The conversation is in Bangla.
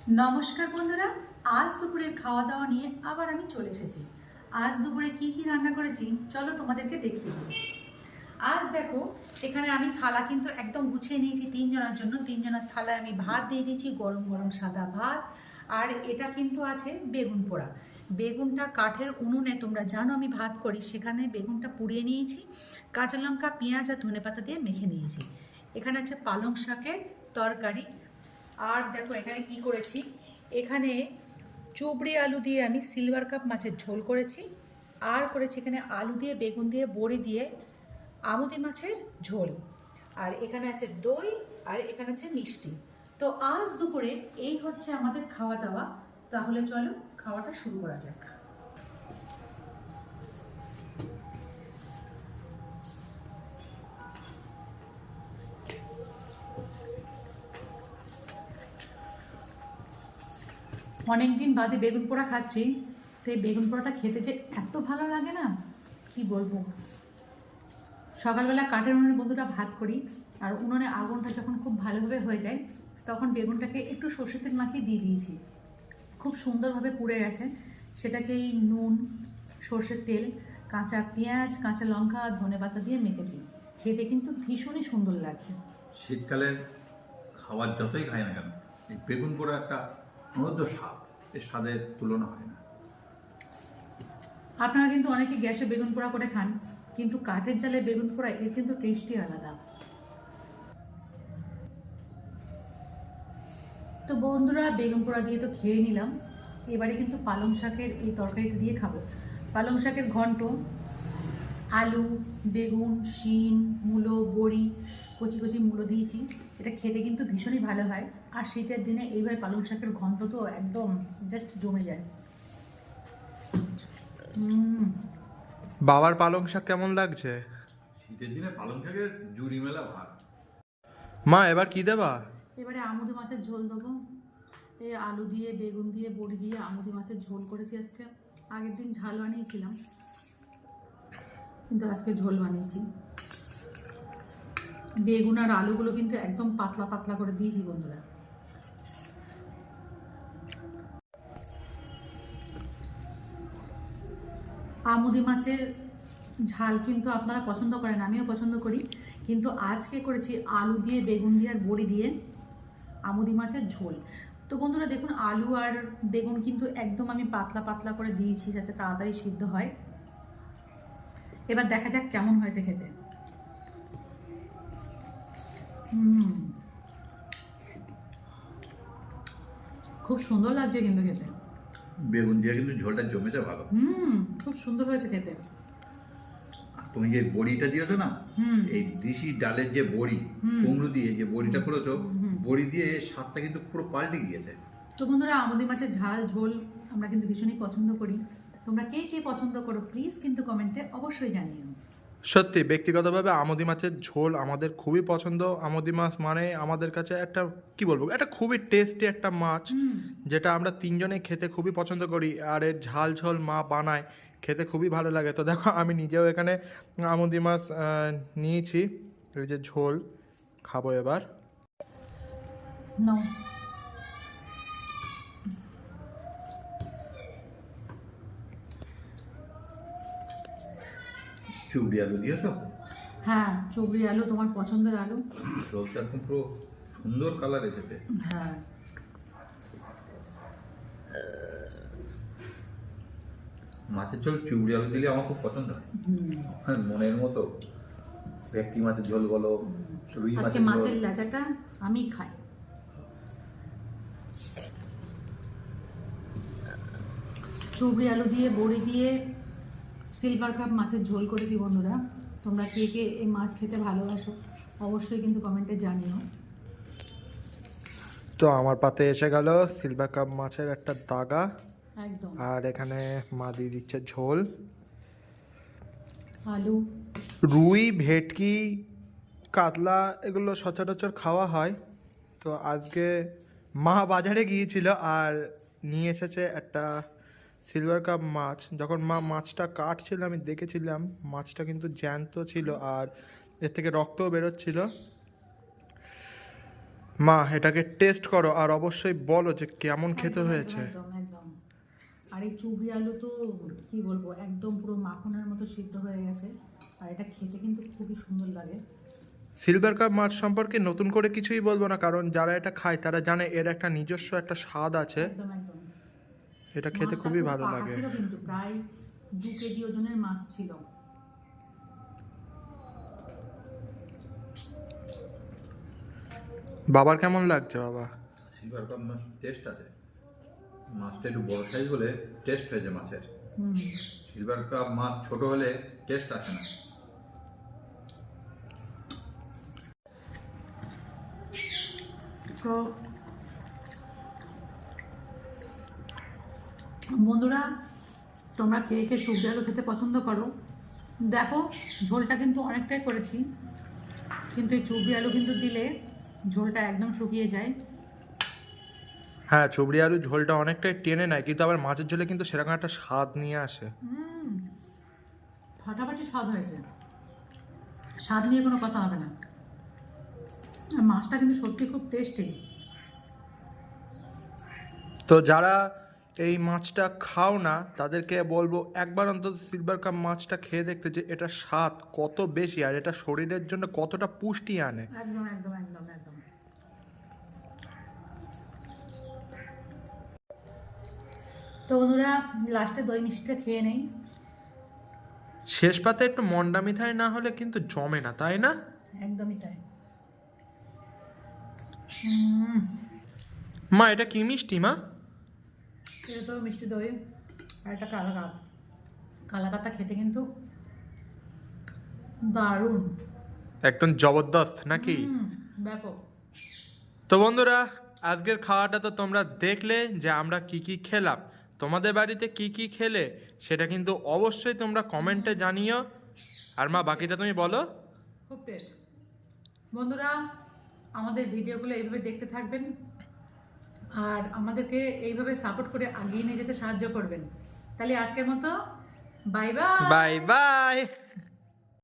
নমস্কার বন্ধুরা, আজ দুপুরের খাওয়া দাওয়া নিয়ে আবার আমি চলে এসেছি। আজ দুপুরে কি কি রান্না করেছি চলো তোমাদেরকে দেখিয়ে দিই। আজ দেখো, এখানে আমি থালা কিন্তু একদম গুছিয়ে নিয়েছি তিনজনের জন্য। তিনজনের থালায় আমি ভাত দিয়ে দিয়েছি, গরম গরম সাদা ভাত। আর এটা কিন্তু আছে বেগুন পোড়া। বেগুনটা কাঠের উনুনে, তোমরা জানো আমি ভাত করি, সেখানে বেগুনটা পুড়িয়ে নিয়েছি, কাঁচা লঙ্কা পেঁয়াজ আর ধনেপাতা দিয়ে মেখে নিয়েছি। এখানে আছে পালং শাকের তরকারি। আর দেখো এখানে কি করেছি, এখানে চুবড়ি আলু দিয়ে আমি সিলভার কাপ মাছের ঝোল করেছি। আর করেছি এখানে আলু দিয়ে বেগুন দিয়ে বড়ি দিয়ে আমুদি মাছের ঝোল। আর এখানে আছে দই, আর এখানে আছে মিষ্টি। তো আজ দুপুরে এই হচ্ছে আমাদের খাওয়া দাওয়া। তাহলে চলো খাওয়াটা শুরু করা যাক। অনেকদিন বাদে বেগুন পোড়া খাচ্ছি, তো এই বেগুন পোড়াটা খেতে যে এত ভালো লাগে না, কি বলবো। সকালবেলা কাঠের উনুনে বন্ধুরা ভাত করি, আর উনুনে আগুনটা যখন খুব ভালোভাবে হয়ে যায় তখন বেগুনটাকে একটু সর্ষের তেল মাখিয়ে দিয়ে দিয়েছি। খুব সুন্দরভাবে পুড়ে গেছে। সেটাকেই নুন, সর্ষের তেল, কাঁচা পেঁয়াজ, কাঁচা লঙ্কা আর ধনেপাতা দিয়ে মেখেছি। খেতে কিন্তু ভীষণই সুন্দর লাগছে। শীতকালের খাবার যতই খাই না কেন, এই বেগুন পোড়া একটা অনন্য স্বাদ, এর স্বাদের তুলনা হয় না। আপনারা কিন্তু অনেকে গ্যাসে বেগুন পোড়া করে খান, কিন্তু কাঠের জালে বেগুন পোড়া এর কিন্তু টেস্টই আলাদা। তো বন্ধুরা, বেগুন পোড়া দিয়ে তো খেয়ে নিলাম। এবারে কিন্তু পালং শাকের এই তরকারিটা দিয়ে খাবো। পালং শাকের ঘন্ট, আলু, বেগুন, শিম, মূলো, বড়ি, কচি কচি মূলো দিয়েছি। এটা খেতে কিন্তু ভীষণই ভালো হয়। আর শীতের দিনে এইভাবে পালং শাকের ঘন্ট তো একদম জাস্ট জমে যায়। বাবার পালং শাক কেমন লাগছে? শীতের দিনে পালং শাকের জুড়ি মেলা ভাত। মা এবার কি দেবা? এবারে আমুদি মাছের ঝোল দেবো। এই আলু দিয়ে, বেগুন দিয়ে, বড়ি দিয়ে আমুদি মাছের ঝোল করেছি আজকে। আগের দিন ঝাল বানিয়েছিলাম, কিন্তু আজকে ঝোল বানিয়েছি। বেগুন আর আলুগুলো কিন্তু একদম পাতলা পাতলা করে দিয়েছি বন্ধুরা। আমুদি মাছের ঝাল কিন্তু আপনারা পছন্দ করেন, আমিও পছন্দ করি, কিন্তু আজকে করেছি আলু দিয়ে, বেগুন দিয়ে আর বড়ি দিয়ে আমুদি মাছের ঝোল। তো বন্ধুরা দেখুন, আলু আর বেগুন কিন্তু একদম আমি পাতলা পাতলা করে দিয়েছি যাতে তাড়াতাড়ি সিদ্ধ হয়। এবার দেখা যাক কেমন হয়েছে খেতে। খুব সুন্দর লাগছে কিন্তু খেতে। বেগুন দিয়ে কিন্তু ঝোলটা জমেছে ভালো। খুব সুন্দর হয়েছে খেতে। আর তুমি যে বড়িটা দিয়েছো না, এই দেশি ডালের যে বড়ি, কুমড়ো দিয়ে যে বড়িটা করেছো, বড়ি দিয়ে স্বাদটা কিন্তু পুরো পাল্টে গিয়েছে। তো বন্ধুরা, আমুদি মাছের ঝাল ঝোল আমরা কিন্তু ভীষণই পছন্দ করি। তোমরা কে কে পছন্দ করো প্লিজ কিন্তু কমেন্টে অবশ্যই জানিও। সত্যি ব্যক্তিগতভাবে আমুদি মাছের ঝোল আমাদের খুবই পছন্দ। আমুদি মাছ মানে আমাদের কাছে একটা কি বলবো, একটা খুবই টেস্টি একটা মাছ, যেটা আমরা তিনজনে খেতে খুবই পছন্দ করি। আর এর ঝাল ঝোল মা বানায়, খেতে খুবই ভালো লাগে। তো দেখো আমি নিজেও এখানে আমুদি মাছ নিয়েছি, এই যে ঝোল খাবো এবার। নাও। চুবড়ি আলু দিয়েছো? হ্যাঁ, চুবড়ি আলু, তোমার পছন্দের আলু। ঝোলটা এখন পুরো সুন্দর কালার এসেছে। হ্যাঁ, মাছের ঝোল চুবড়ি আলু দিলে আমার খুব পছন্দ হয়। আমার মনের মতো ভেটকি মাছের ঝোল বলো, রুই আজকে মাছের মাছের ঝোল। লেজাটা আমি খাই। চুবড়ি আলু দিয়ে, বড়ি দিয়ে সিলভার কাপ মাছের ঝোল করেছি বন্ধুরা। তোমরা কে কে এই মাছ খেতে ভালোবাসো অবশ্যই কিন্তু কমেন্টে জানিও। তো আমার পাতে এসে গেল সিলভার কাপ মাছের একটা দাগা, একদম। আর এখানে মা দিয়ে দিচ্ছে ঝোল। আলু, রুই, ভেটকি, কাতলা এগুলো সচরাচর খাওয়া হয়। তো আজকে মা বাজারে গিয়েছিল আর নিয়ে এসেছে একটা সিলভার কাপ মাছ। যখন মা মাছটা কাটছিল আমি দেখেছিলাম মাছটা কিন্তু জ্যান্ত ছিল আর এর থেকে রক্তও বেরোচ্ছিল। মা এটাকে টেস্ট করো আর অবশ্যই বলো যে কেমন খেতে একদম, হয়েছে। একদম একদম। আর এই চুবড়ি আলু তো কি বলবো, একদম পুরো মাখনের মতো সিদ্ধ হয়ে গেছে। আর এটা খেতে কিন্তু খুবই সুন্দর লাগে। সিলভার কাপ মাছ সম্পর্কে নতুন করে কিছুই বলবো না, কারণ যারা এটা খায় তারা জানে এর একটা নিজস্ব একটা স্বাদ আছে। একদম একদম। এটা খেতে মাছটা খুবই খুব ভালো পাকা লাগে। ছিল, কিন্তু প্রায় 2 কেজি ওজনের মাছ ছিল। বাবার কেমন লাগছে বাবা? সিলভার কাপ মাছ টেস্ট আছে, মাছটা একটু বড় সাইজ হলে টেস্ট হয়েছে মাছের। হুম। সিলভার কাপ মাছ ছোট হলে টেস্ট আসে না। তো বন্ধুরা, তোমরা কে কে চুবড়ি আলু খেতে পছন্দ করো? দেখো, ঝোলটা কিন্তু অনেকটাই করেছি, কিন্তু এই চুবড়ি আলু কিন্তু দিলে ঝোলটা একদম শুকিয়ে যায়। হ্যাঁ, চুবড়ি আলু ঝোলটা অনেকটাই টেনে নেয়, কিন্তু আবার মাছের ঝোলে কিন্তু সেরকম একটা স্বাদ নিয়ে আসে। ফাটাফাটি স্বাদ হয়েছে, স্বাদ নিয়ে কোনো কথা হবে না। আর মাছটা কিন্তু সত্যি খুব টেস্টি। তো যারা এই মাছটা খাও না তাদেরকে বলবো একবার অন্তত সিলভার কাপ মাছটা খেয়ে দেখতে, যে এটা স্বাদ কত বেশি আর এটা শরীরের জন্য কতটা পুষ্টি আনে। একদম একদম একদম একদম। তো বন্ধুরা, লাস্টে দই মিষ্টিটা খেয়ে নেই। শেষ পাতে একটু মন্ডা মিঠাই না হলে কিন্তু জমে না, তাই না? একদমই তাই। মা এটা কি মিষ্টি মা? এটা তো মিষ্টি দই আর একটা কালাকাঁদ। কালাকাঁদটা খেতে কিন্তু দারুণ। একদম জবরদস্ত নাকি? ব্যাপক। তো বন্ধুরা, আজকের খাওয়াটা তো তোমরা দেখলে যে আমরা কি কি খেলাম। তোমাদের বাড়িতে কি কি খেলে সেটা কিন্তু অবশ্যই তোমরা কমেন্টে জানিও। আর মা বাকিটা তুমি বলো। খুব টেস্ট। বন্ধুরা, আমাদের ভিডিওগুলো এইভাবে দেখতে থাকবেন আর আমাদেরকে এইভাবে সাপোর্ট করে আগিয়ে নিয়ে যেতে সাহায্য করবেন। তাহলে আজকের মতো বাই বাই। Bye bye.